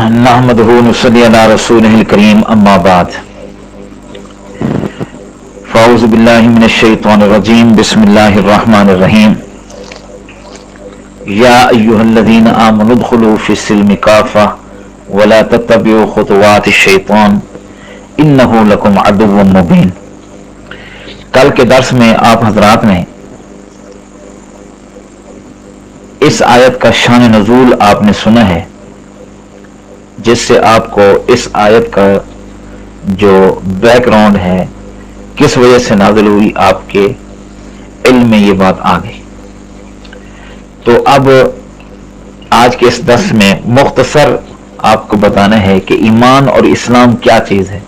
नहमदुहु नुसल्ली अला रसूलिहिल करीम अम्मा बाद फ़अऊज़ु बिल्लाहि मिनश शैतानिर रजीम बिस्मिल्लाहिर रहमानिर रहीम या अय्युहल्लज़ीना आमनु उद्खुलू फ़िस्सिल्मि काफ़ा वला तत्तबिउ खुतुवातिश शैतान इन्नहु लकुम अदुव्वुम मुबीन। कल के दर्स में आप हजरात ने इस आयत का शान नज़ूल आपने सुना है, जिससे आपको इस आयत का जो बैकग्राउंड है, किस वजह से नाज़िल हुई, आपके इल्म में ये बात आ गई। तो अब आज के इस दर्स में मुख्तसर आपको बताना है कि ईमान और इस्लाम क्या चीज़ है।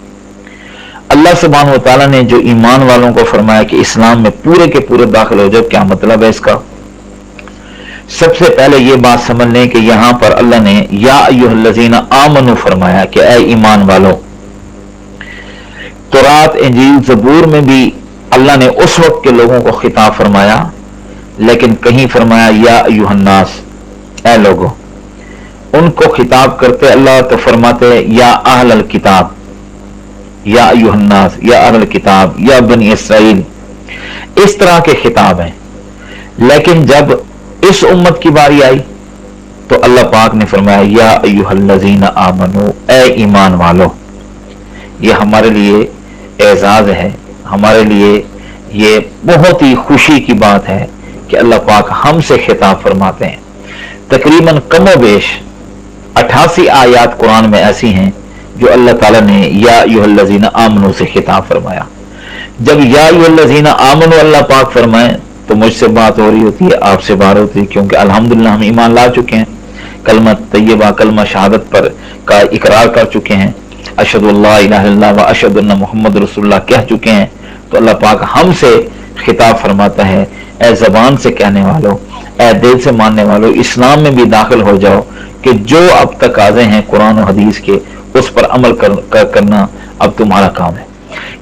अल्लाह सुब्हानहू व तआला ने जो ईमान वालों को फरमाया कि इस्लाम में पूरे के पूरे दाखिल हो जाओ, क्या मतलब है इसका? सबसे पहले ये बात समझ लें कि यहां पर अल्लाह ने या अय्युहल्लज़ीना आमनू फरमाया कि ऐ ईमान वालों। तौरात, इंजील, ज़बूर में भी अल्लाह ने उस वक्त के लोगों को खिताब फरमाया, लेकिन कहीं फरमाया या अय्युहन्नास, ऐ लोगों। उनको खिताब करते अल्लाह तो फरमाते या अहलल किताब, या अय्युहन्नास, या अहलल किताब, या बनी इसराइल, इस तरह के खिताब हैं। लेकिन जब इस उम्मत की बारी आई तो अल्लाह पाक ने फरमाया या अय्युहल्लज़ीना आमनू, ऐ ईमान वालों। ये हमारे लिए एजाज है, हमारे लिए ये बहुत ही खुशी की बात है कि अल्लाह पाक हमसे खिताब फरमाते हैं। तकरीबन कमो बेश 88 आयात कुरान में ऐसी हैं जो अल्लाह ताला ने या अय्युहल्लज़ीना आमनू से खिताब फरमाया। जब या अय्युहल्लज़ीना आमनू अल्लाह पाक फरमाए तो मुझसे बात हो रही होती है, आपसे बात होती है, क्योंकि अल्हम्दुलिल्लाह हम ईमान ला चुके हैं, कलमा तय्यबा, कलमा शहादत पर का इकरार कर चुके हैं, अशहदु अल्ला इलाहा इल्लल्लाह व अशहदु अन्ना मुहम्मद रसूलुल्लाह कह चुके हैं। तो अल्लाह पाक हमसे खिताब फरमाता है, ऐ ज़बान से कहने वालों, ऐ दिल से मानने वालों, इस्लाम में भी दाखिल हो जाओ कि जो अब तकाज़े हैं कुरान और हदीस के, उस पर अमल करना अब तुम्हारा काम है।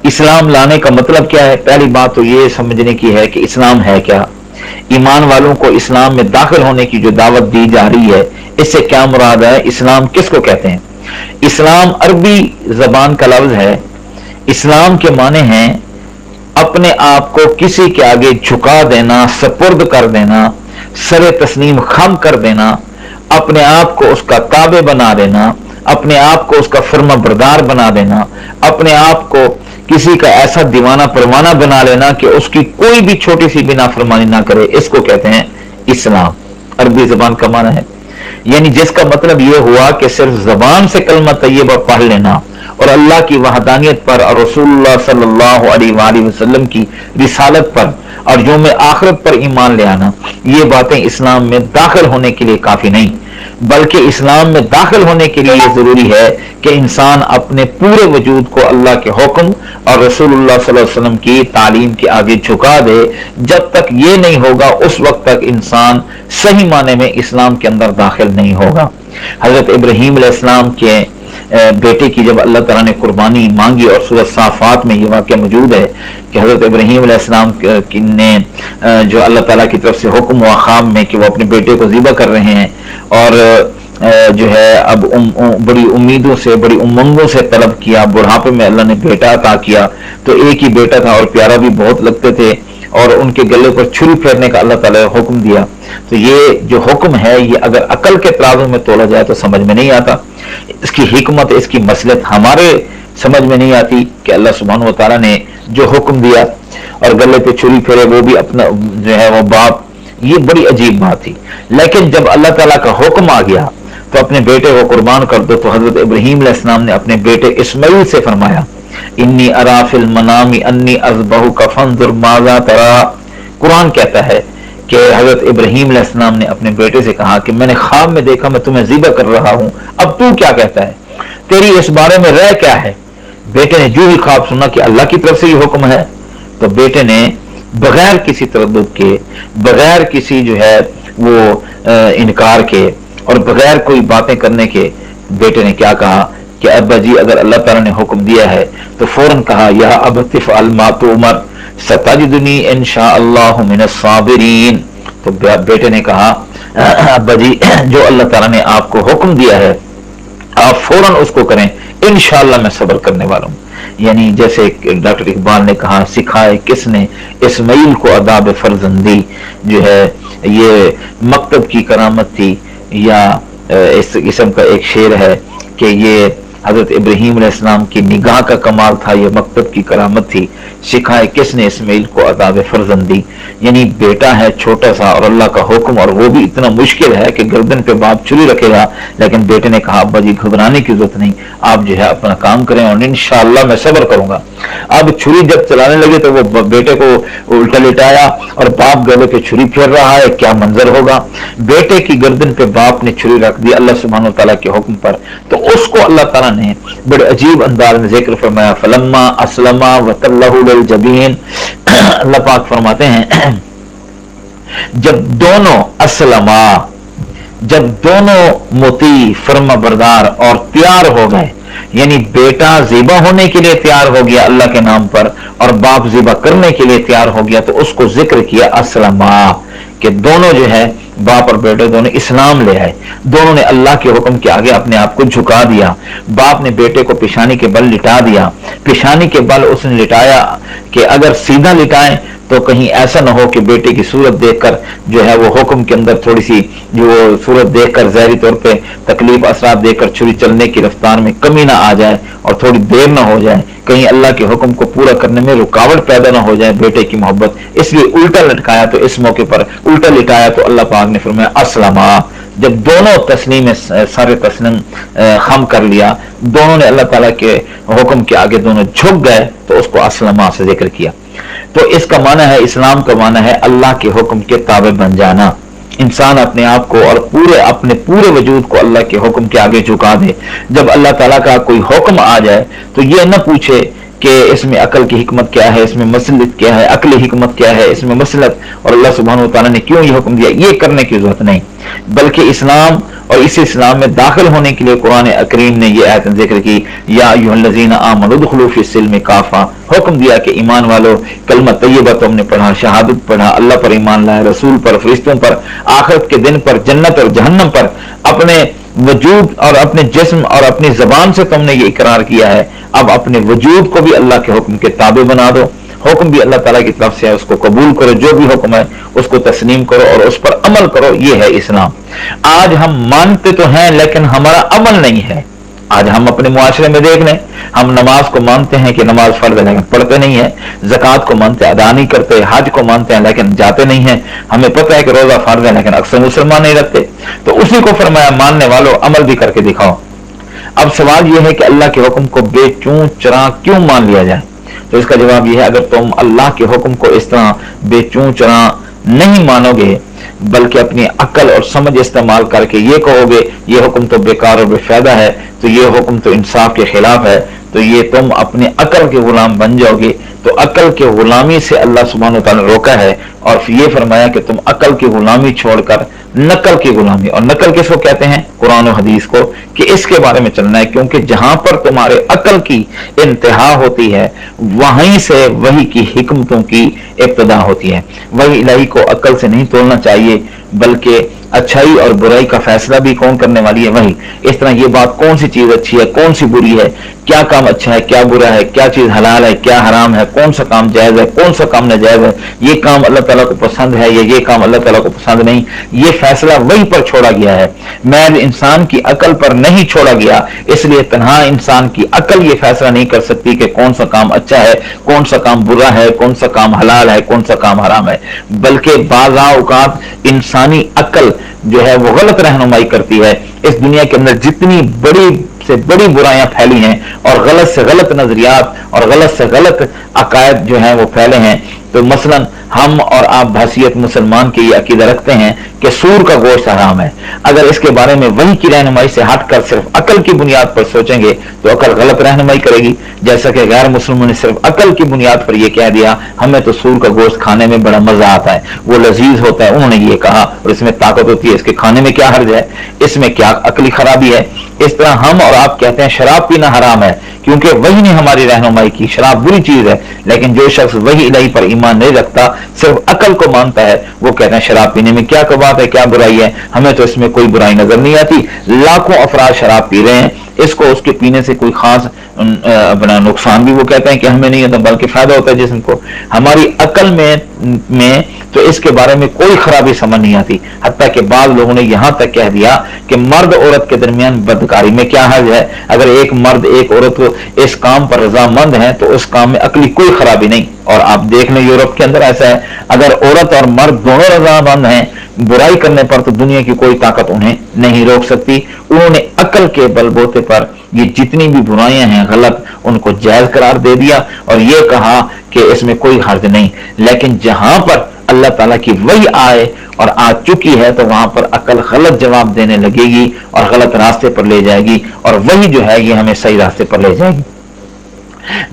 इस्लाम लाने का मतलब क्या है? पहली बात तो ये समझने की है कि इस्लाम है क्या। ईमान वालों को इस्लाम में दाखिल होने की जो दावत दी जा रही है, इससे क्या मुराद है? इस्लाम किसको कहते हैं? इस्लाम अरबी जबान का लफ्ज है। इस्लाम के माने हैं अपने आप को किसी के आगे झुका देना, सपुर्द कर देना, सरे तस्लीम खम कर देना, अपने आप को उसका ताबे बना देना, अपने आप को उसका फर्मा बरदार बना देना, अपने आप को किसी का ऐसा दीवाना परवाना बना लेना कि उसकी कोई भी छोटी सी भी नाफरमानी ना करे, इसको कहते हैं इस्लाम। अरबी जबान का माना है, यानी जिसका मतलब यह हुआ कि सिर्फ जबान से कलमा तय्यबा पढ़ लेना और अल्लाह की वहदानियत पर और रसूलुल्लाह सल्लल्लाहु अलैहि वसल्लम की रिसालत पर और यौम आखिरत पर ईमान ले आना, ये बातें इस्लाम में दाखिल होने के लिए काफी नहीं, बल्कि इस्लाम में दाखिल होने के लिए जरूरी है कि इंसान अपने पूरे वजूद को अल्लाह के हुक्म और रसूलुल्लाह सल्लल्लाहु अलैहि वसल्लम की तालीम के आगे झुका दे। जब तक ये नहीं होगा, उस वक्त तक इंसान सही माने में इस्लाम के अंदर दाखिल नहीं होगा। हजरत इब्राहीम अलैहिस्सलाम के बेटे की जब अल्लाह ताला ने कुर्बानी मांगी, और सूरह साफात में ये वाक़या मौजूद है कि हजरत इब्राहीम अलैहिस्सलाम ने जो अल्लाह ताला की तरफ से हुक्म हुआ ख्वाब में कि वो अपने बेटे को ज़िबा कर रहे हैं, और जो है अब बड़ी उम्मीदों से, बड़ी उमंगों से तलब किया। बुढ़ापे में अल्लाह ने बेटा अता किया, तो एक ही बेटा था और प्यारा भी बहुत लगते थे, और उनके गले पर छुरी फेरने का अल्लाह ताला ने हुक्म दिया। तो ये जो हुक्म है, ये अगर अकल के तराजू में तोला जाए तो समझ में नहीं आता। इसकी हिकमत, इसकी मसलहत हमारे समझ में नहीं आती कि अल्लाह सुब्हानहू व तआला ने जो हुक्म दिया और गले पे छुरी फेरे, वो भी अपना जो है वो बाप, ये बड़ी अजीब बात थी। लेकिन जब अल्लाह ताला का हुक्म आ गया तो अपने बेटे को कुर्बान कर दो, तो हजरत इब्राहीम अलैहिस्सलाम ने अपने बेटे इस्माइल से फरमाया, इन्नी अरा फिल मनामी अन्नी अज़बहुका फंजुर माज़ा तरा। कुरान कहता है कि हजरत इब्राहीम अलैहिस्सलाम ने अपने बेटे से कहा कि मैंने ख्वाब में देखा, मैं तुम्हें ज़िबा कर रहा हूं, अब तू क्या कहता है, तेरी इस बारे में राय क्या है? बेटे ने जो ही ख्वाब सुना कि अल्लाह की तरफ से ये हुक्म है, तो बेटे ने बगैर किसी तरद्दुद के, बगैर किसी जो है वो इनकार के और बगैर कोई बातें करने के, बेटे ने क्या कहा कि अब्बा जी, अगर अल्लाह ताला ने हुक्म दिया है तो फौरन कहा या अबतिफ अल मातुमर सताजिदुनी इंशाअल्लाहु मिनस साबिरीन। तो बेटे ने कहा अब्बा जी, जो अल्लाह ताला ने आपको हुक्म दिया है आप फौरन उसको करें, इंशाअल्लाह मैं सब्र करने वाला हूं। यानी जैसे डॉक्टर इकबाल ने कहा, सिखाए किसने इस्माइल को अदाब फर्जंदी, जो है ये मकतब की करामत थी। या इस किस्म का एक शेर है कि ये हजरत इब्राहीम अलैहिस्सलाम की निगाह का कमाल था, ये मकतब की करामत थी। सिखाए किसने इस्माइल को अदाब फर्जंदी, यानी बेटा है छोटा सा और अल्लाह का हुक्म, और वो भी इतना मुश्किल है कि गर्दन पे बाप छुरी रखेगा, लेकिन बेटे ने कहा अब्बा जी घबराने की जरूरत नहीं, आप जो है अपना काम करें और इंशाअल्लाह मैं सब्र करूंगा। अब छुरी जब चलाने लगे तो वो बेटे को उल्टा लिटाया और बाप गले पे छुरी फेर रहा है, क्या मंजर होगा। बेटे की गर्दन पे बाप ने छुरी रख दी अल्लाह सुब्हानो तआला के हुक्म पर, तो उसको अल्लाह ताला ने बड़े अजीब अंदाज में जिक्र फरमाया, फलम्मा अस्लमा वतल्लहु लिल जबीन। अल्लाह पाक फरमाते हैं जब दोनों अस्लमा, जब दोनों मुती फर्मा बरदार और तैयार हो गए, यानी बेटा ज़िबा होने के लिए तैयार हो गया अल्लाह के नाम पर और बाप ज़िबा करने के लिए तैयार हो गया, तो उसको जिक्र किया अस्लमा, कि दोनों जो है बाप और बेटे दोनों इस्लाम ले आए, दोनों ने अल्लाह के हुक्म के आगे अपने आप को झुका दिया। बाप ने बेटे को पेशानी के बल लिटा दिया, पेशानी के बल उसने लिटाया कि अगर सीधा लिटाएं तो कहीं ऐसा ना हो कि बेटे की सूरत देखकर जो है वो हुक्म के अंदर थोड़ी सी जो सूरत देखकर ज़ाहिरी तौर पे तकलीफ असरात देकर छुरी चलने की रफ्तार में कमी ना आ जाए और थोड़ी देर ना हो जाए, कहीं अल्लाह के हुक्म को पूरा करने में रुकावट पैदा ना हो जाए बेटे की मोहब्बत, इसलिए उल्टा लटकाया। तो इस मौके पर उल्टा लिटाया तो अल्लाह पाक ने फरमाया अस्लमा, जब दोनों तस्लीम सारे तस्लीम खम कर लिया, दोनों ने अल्लाह ताला के हुक्म के आगे दोनों झुक गए, तो उसको अस्लमा से जिक्र किया। तो इसका माना है, इस्लाम का माना है अल्लाह के हुक्म के ताबे बन जाना। इंसान अपने आप को और अपने पूरे वजूद को अल्लाह के हुक्म के आगे झुका दे। जब अल्लाह ताला का कोई हुक्म आ जाए तो ये न पूछे कि इसमें अकल की हिकमत क्या है, इसमें मसलत क्या है, अकली हिकमत क्या है, इसमें मसलत और अल्लाह सुब्हानहू तआला ने क्यों ये हुक्म दिया, ये करने की जरूरत नहीं। बल्कि इस्लाम और इस इस्लाम में दाखिल होने के लिए कुरान करीम ने ये आयत जिक्र की, या अय्युहल्लज़ीना आमनू उदखुलू फिस्सिल्मि काफ़ा, हुक्म दिया कि ईमान वालों कलमा तय्यबा तो हमने पढ़ा, शहादत पढ़ा, अल्लाह पर ईमान लाए, रसूल पर, फरिश्तों पर, आखिरत के दिन पर, जन्नत और जहन्नम पर, अपने वजूद और अपने जिस्म और अपनी जबान से तुमने ये इकरार किया है, अब अपने वजूद को भी अल्लाह के हुक्म के ताबे बना दो। हुक्म भी अल्लाह ताला की तरफ से है, उसको कबूल करो, जो भी हुक्म है उसको तस्लीम करो और उस पर अमल करो, ये है इस्लाम। आज हम मानते तो हैं लेकिन हमारा अमल नहीं है। आज हम अपने मुआशरे में देख लें, हम नमाज को मानते हैं कि नमाज फर्ज है लेकिन पढ़ते नहीं है, ज़कात को मानते हैं अदा नहीं करते, हज को मानते हैं लेकिन जाते नहीं हैं, हमें पता है कि रोजा फर्ज है लेकिन अक्सर मुसलमान नहीं रखते। तो उसी को फरमाया मानने वालों अमल भी करके दिखाओ। अब सवाल यह है कि अल्लाह के हुक्म को बेचूं चरा क्यों मान लिया जाए, तो इसका जवाब यह है, अगर तुम अल्लाह के हुक्म को इस तरह बेचूं चरा नहीं मानोगे बल्कि अपनी अकल और समझ इस्तेमाल करके ये कहोगे ये हुक्म तो बेकार और बेफायदा है, तो ये हुक्म तो इंसाफ के खिलाफ है, तो ये तुम अपने अकल के गुलाम बन जाओगे। तो अकल के गुलामी से अल्लाह सुब्हानहू तआला ने रोका है और फिर ये फरमाया कि तुम अकल की गुलामी छोड़कर नकल की गुलामी, और नकल किसको कहते हैं, कुरान और हदीस को, कि इसके बारे में चलना है, क्योंकि जहां पर तुम्हारे अकल की इंतहा होती है वहीं से वही की हिकमतों की इब्तिदा होती है। वही इलाही को अकल से नहीं तोड़ना चाहिए, बल्कि अच्छाई और बुराई का फैसला भी कौन करने वाली है, वही। इस तरह ये बात कौन सी चीज अच्छी है कौन सी बुरी है, क्या काम अच्छा है क्या बुरा है, क्या चीज हलाल है क्या हराम है, कौन सा काम जायज है कौन सा काम नाजायज है, ये काम अल्लाह ताला को पसंद है या ये काम अल्लाह ताला को पसंद नहीं, ये फैसला वही पर छोड़ा गया है, महज इंसान की अकल पर नहीं छोड़ा गया। इसलिए तन्हा इंसान की अकल ये फैसला नहीं कर सकती कि कौन सा काम अच्छा है कौन सा काम बुरा है, कौन सा काम हलाल है कौन सा काम हराम है, बल्कि बाज़ औक़ात इंसानी अकल जो है वो गलत रहनुमाई करती है। इस दुनिया के अंदर जितनी बड़ी से बड़ी बुराइयां फैली हैं और गलत से गलत नजरियात और गलत से गलत अकायद जो हैं वो फैले हैं, तो मसलन हम और आप बहसीयत मुसलमान के ये अकीदा रखते हैं कि सूर का गोश्त हराम है। अगर इसके बारे में वही की रहनुमाई से हटकर सिर्फ अकल की बुनियाद पर सोचेंगे तो अकल गलत रहनुमाई करेगी, जैसा कि गैर मुसलमानों ने सिर्फ अकल की बुनियाद पर यह कह दिया हमें तो सूर का गोश्त खाने में बड़ा मजा आता है, वो लजीज होता है, उन्होंने ये कहा और इसमें ताकत होती है, इसके खाने में क्या हर्ज है, इसमें क्या अकली खराबी है। इस तरह हम और आप कहते हैं शराब पीना हराम है क्योंकि वही ने हमारी रहनुमाई की, शराब बुरी चीज है, लेकिन जो शख्स वही इलाही पर ईमान नहीं रखता सिर्फ अकल को मानता है वो कहते हैं शराब पीने में क्या बात है क्या बुराई है, हमें तो इसमें कोई बुराई नजर नहीं आती। लाखों अफराद शराब पी रहे हैं इसको उसके पीने से कोई खास अपना नुकसान भी वो कहते हैं कि हमें नहीं होता, बल्कि फायदा होता है जिस्म को। हमारी अकल में तो इसके बारे में कोई खराबी समझ नहीं आती, हत्ता कि बाद लोगों ने यहां तक कह दिया कि मर्द औरत के दरमियान बदकारी में क्या हर्ज है। अगर एक मर्द एक औरत को इस काम पर रजामंद है तो उस काम में अकली कोई खराबी नहीं। और आप देख लें यूरोप के अंदर ऐसा है, अगर औरत और मर्द दोनों रजामंद हैं बुराई करने पर तो दुनिया की कोई ताकत उन्हें नहीं रोक सकती। उन्होंने अकल के बलबूते पर ये जितनी भी बुराइयां हैं गलत, उनको जायज करार दे दिया और ये कहा कि इसमें कोई हर्ज नहीं। लेकिन जहां पर अल्लाह ताला की वही आए और आ चुकी है तो वहां पर अकल गलत जवाब देने लगेगी और गलत रास्ते पर ले जाएगी, और वही जो है ये हमें सही रास्ते पर ले जाएगी।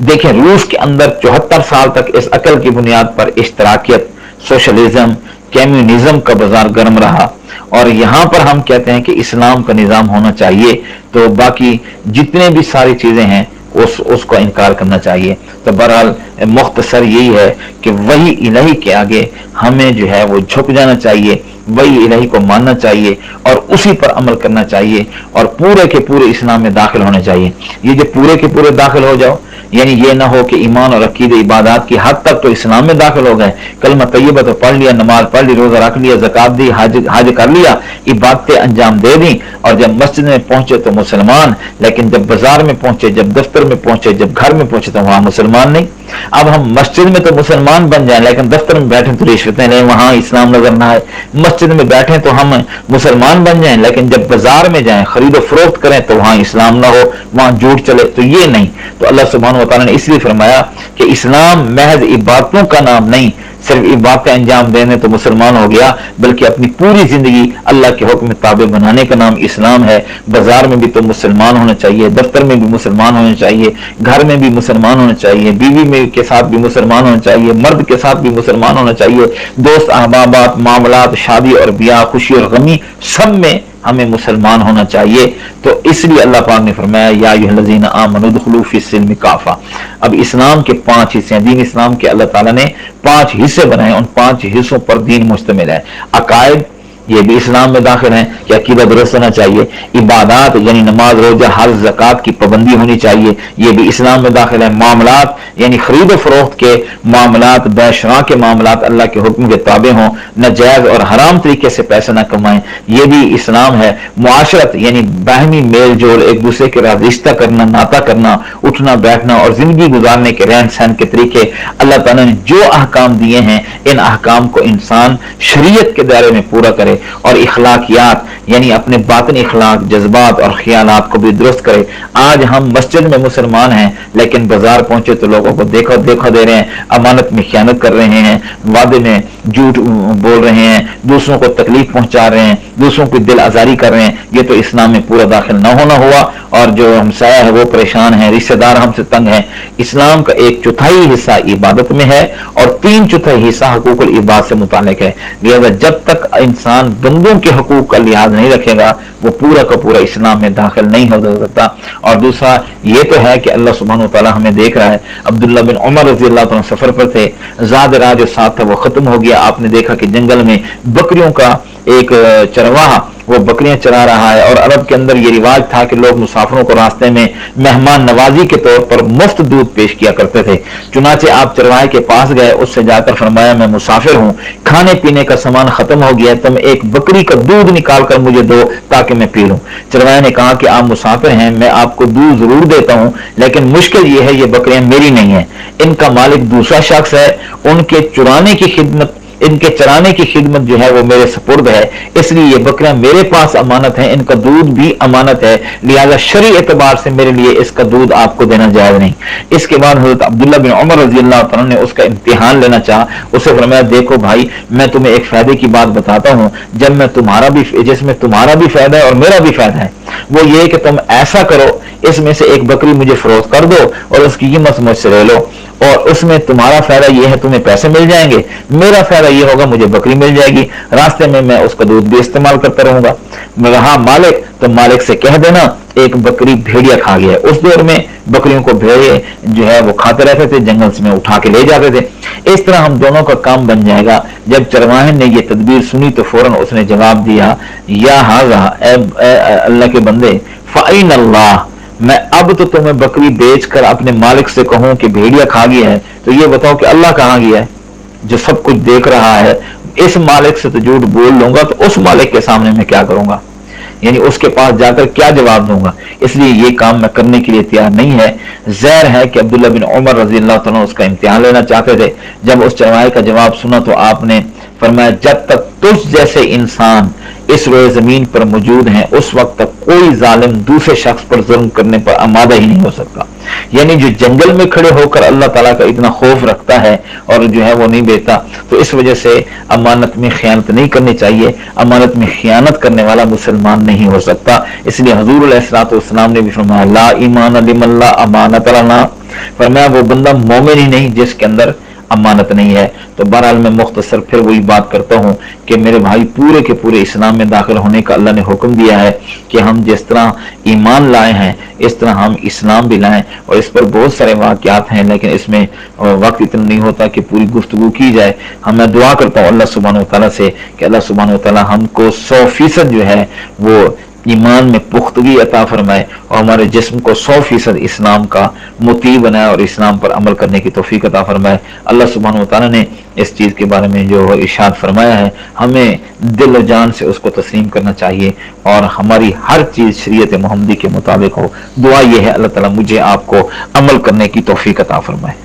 देखें, रूस के अंदर 74 साल तक इस अकल की बुनियाद पर इश्तराकियत, सोशलिज्म, कम्युनिज्म का बाजार गर्म रहा, और यहां पर हम कहते हैं कि इस्लाम का निजाम होना चाहिए तो बाकी जितने भी सारी चीजें हैं उसको इनकार करना चाहिए। तो बहरहाल मुख्तसर यही है कि वही इलाही के आगे हमें जो है वो झुक जाना चाहिए, वही इलाही को मानना चाहिए और उसी पर अमल करना चाहिए और पूरे के पूरे इस्लाम में दाखिल होने चाहिए। ये जो पूरे के पूरे दाखिल हो जाओ, यानी ये ना हो कि ईमान और अकीदे इबादत की हद तक तो इस्लाम में दाखिल हो गए, कलमा तैयबा तो पढ़ लिया, नमाज पढ़ ली, रोजा रख लिया, ज़कात दी, हज कर लिया, इबादतें अंजाम दे दी, और जब मस्जिद में पहुंचे तो मुसलमान, लेकिन जब बाजार में पहुंचे, जब दफ्तर में पहुंचे, जब घर में पहुंचे तो वहां मुसलमान नहीं। अब हम मस्जिद में तो मुसलमान बन जाए लेकिन दफ्तर में बैठे तो रिश्वतें लें, वहां इस्लाम नजर ना आए। मस्जिद में बैठे तो हम मुसलमान बन जाएं लेकिन जब बाजार में जाएं खरीदो फरोख्त करें तो वहां इस्लाम ना हो, वहां झूठ चले, तो ये नहीं। तो अल्लाह सुब्हानहू व तआला ने इसलिए फरमाया कि इस्लाम महज इबादतों का नाम नहीं, सिर्फ इबादतें अंजाम देने तो मुसलमान हो गया, बल्कि अपनी पूरी जिंदगी अल्लाह के हुक्म ताबे बनाने का नाम इस्लाम है। बाजार में भी तो मुसलमान होना चाहिए, दफ्तर में भी मुसलमान होना चाहिए, घर में भी मुसलमान होना चाहिए, बीवी में के साथ भी मुसलमान होना चाहिए, मर्द के साथ भी मुसलमान होना चाहिए, दोस्त अहबाबात, मामलात, शादी और ब्याह, खुशी और गमी, सब में हमें मुसलमान होना चाहिए। तो इसलिए अल्लाह पाक ने फरमाया या अय्युहल्लज़ीना आमनू उदखुलू फ़िस्सिल्मि काफ़ा। अब इस्लाम के 5 हिस्से हैं, दीन इस्लाम के अल्लाह ताला ने 5 हिस्से बनाए, उन 5 हिस्सों पर दीन मुश्तमिल है। अकायद ये भी इस्लाम में दाखिल है कि अकीदा दुरुस्त होना चाहिए, इबादत यानी नमाज, रोजा, हज, ज़कात की पाबंदी होनी चाहिए, ये भी इस्लाम में दाखिल है। मामलात यानी खरीद फरोख्त के मामलात, बेशरा के मामलात अल्लाह के हुक्म के ताबे हों, नाजायज और हराम तरीके से पैसा न कमाएं, ये भी इस्लाम है। मुआशरत यानी बाहमी मेल जोल, एक दूसरे के साथ रिश्ता करना, नाता करना, उठना बैठना और जिंदगी गुजारने के रहन सहन के तरीके अल्लाह ताला ने जो अहकाम दिए हैं, इन अहकाम को इंसान शरीयत के दायरे में पूरा करे और इखलाकियात यानी अपने बातिन इखलाक, जज्बात और ख्यालात को भी दुरुस्त करे। आज हम मस्जिद में मुसलमान हैं लेकिन बाजार पहुंचे तो लोगों को देखा दे रहे हैं, अमानत में खयानत कर रहे हैं, वादे में झूठ बोल रहे हैं, दूसरों को तकलीफ पहुंचा रहे हैं, दूसरों की दिल आजारी कर रहे हैं। ये तो इस्लाम में पूरा दाखिल न होना हुआ, और जो हमसाया है वो परेशान है, रिश्तेदार हमसे तंग है। इस्लाम का 1/4 हिस्सा इबादत में है और 3/4 हिस्सा हकूकुल इबाद से मुतालिक है। लिहाजा जब तक इंसान बंदों के हकूक का लिहाज नहीं रखेगा वो पूरा का पूरा इस्लाम में दाखिल नहीं हो सकता। और दूसरा ये तो है कि अल्लाह सुब्हानहू व तआला हमें देख रहा है। अब्दुल्लाह बिन उमर रज़ियल्लाहु अन्हु सफर पर थे, ज़ाद जो साथ था वो खत्म हो गया। आपने देखा कि जंगल में बकरियों का एक चरवाहा वो बकरियां चरा रहा है, और अरब के अंदर ये रिवाज था कि लोग मुसाफिरों को रास्ते में मेहमान नवाजी के तौर पर मुफ्त दूध पेश किया करते थे। चुनाचे आप चरवाहे के पास गए, उससे जाकर फरमाया मैं मुसाफिर हूँ, खाने पीने का सामान खत्म हो गया, तुम एक बकरी का दूध निकाल कर मुझे दो ताकि मैं पी लूं। चरवाहे ने कहा कि आप मुसाफिर हैं, मैं आपको दूध जरूर देता हूँ, लेकिन मुश्किल ये है ये बकरियां मेरी नहीं है, इनका मालिक दूसरा शख्स है, इनके चराने की खिदमत जो है वो मेरे सपुर्द है, इसलिए ये बकरियां मेरे पास अमानत है, इनका दूध भी अमानत है, लिहाजा शरई एतबार से मेरे लिए इसका दूध आपको देना जायज नहीं। इसके बाद हजरत अब्दुल्ला बिन उमर रज़ियल्लाहु अन्हु ने उसका इम्तिहान लेना चाहा। उसे फरमाया देखो भाई मैं तुम्हें एक फायदे की बात बताता हूँ, जब मैं जिसमें तुम्हारा भी फायदा है और मेरा भी फायदा है, वो ये कि तुम ऐसा करो اس میں سے ایک بکری مجھے فروخت کر دو اور اس کی قیمت مجھ سے لے لو، اور اس میں تمہارا فائدہ یہ ہے تمہیں پیسے مل جائیں گے، میرا فائدہ یہ ہوگا مجھے بکری مل جائے گی، راستے میں اس کا دودھ بھی استعمال کرتا رہوں گا۔ میں کہا مالک، تو مالک سے کہہ دینا ایک بکری بھیڑیا کھا گیا ہے۔ اس دور میں بکریوں کو بھیڑے جو ہے وہ کھاتے رہتے تھے، جنگل سے میں اٹھا کے لے جاتے تھے۔ اس طرح ہم دونوں کا کام بن جائے گا۔ جب چرواہن نے یہ تدبیر سنی تو فوراً اس نے جواب دیا، یا ہاذا، اے اللہ کے بندے، فَأَيْنَ اللَّهُ، میں اب تو تمہیں بکری بیچ کر اپنے مالک سے کہوں کہ بھیڑیا کھا گیا ہے تو یہ بتاؤ کہ اللہ کہاں گیا ہے جو سب کچھ دیکھ رہا ہے؟ اس مالک سے تو جھوٹ بول لوں گا تو اس مالک کے سامنے میں کیا کروں گا؟ یعنی اس کے پاس جا کر کیا جواب دوں گا؟ اس لیے یہ کام میں کرنے کے لیے تیار نہیں ہے۔ ظاہر ہے کہ عبداللہ بن عمر رضی اللہ تعالیٰ اس کا امتحان لینا چاہتے تھے۔ جب اس چرواہے کا جواب سنا تو آپ نے فرمایا، جب تک تجھ جیسے انسان اس روئے زمین پر موجود ہیں اس وقت تک کوئی ظالم دوسرے شخص پر ظلم کرنے پر آمادہ ہی نہیں ہو سکتا۔ یعنی جو جنگل میں کھڑے ہو کر اللہ تعالیٰ کا اتنا خوف رکھتا ہے اور جو ہے وہ نہیں بیچتا، تو اس وجہ سے امانت میں خیانت نہیں کرنی چاہیے۔ امانت میں خیانت کرنے والا مسلمان نہیں ہو سکتا۔ اس لیے حضور علیہ الصلوۃ والسلام نے بھی فرمایا، لا ایمان لمن لا امانت لنا، فرمایا وہ بندہ مومن ہی نہیں جس کے اندر امانت نہیں ہے۔ تو بہرحال میں مختصر پھر وہی بات کرتا ہوں کہ میرے بھائی پورے کے پورے اسلام میں داخل ہونے کا اللہ نے حکم دیا ہے کہ ہم جس طرح ایمان لائے ہیں اس طرح ہم اسلام بھی لائیں، اور اس پر بہت سارے واقعات ہیں لیکن اس میں وقت اتنا نہیں ہوتا کہ پوری گفتگو کی جائے۔ میں دعا کرتا ہوں اللہ سبحانہ وتعالیٰ سے کہ اللہ سبحانہ وتعالیٰ ہم کو 100% جو ہے وہ ایمان میں پختگی عطا فرمائے اور ہمارے جسم کو 100% اسلام کا مطیع بنائے اور اسلام پر عمل کرنے کی توفیق عطا فرمائے۔ اللہ سبحانہ وتعالیٰ نے اس چیز کے بارے میں جو ارشاد فرمایا ہے ہمیں دل و جان سے اس کو تسلیم کرنا چاہیے اور ہماری ہر چیز شریعت محمدی کے مطابق ہو۔ دعا یہ ہے اللہ تعالیٰ مجھے آپ کو عمل کرنے کی توفیق عطا فرمائے۔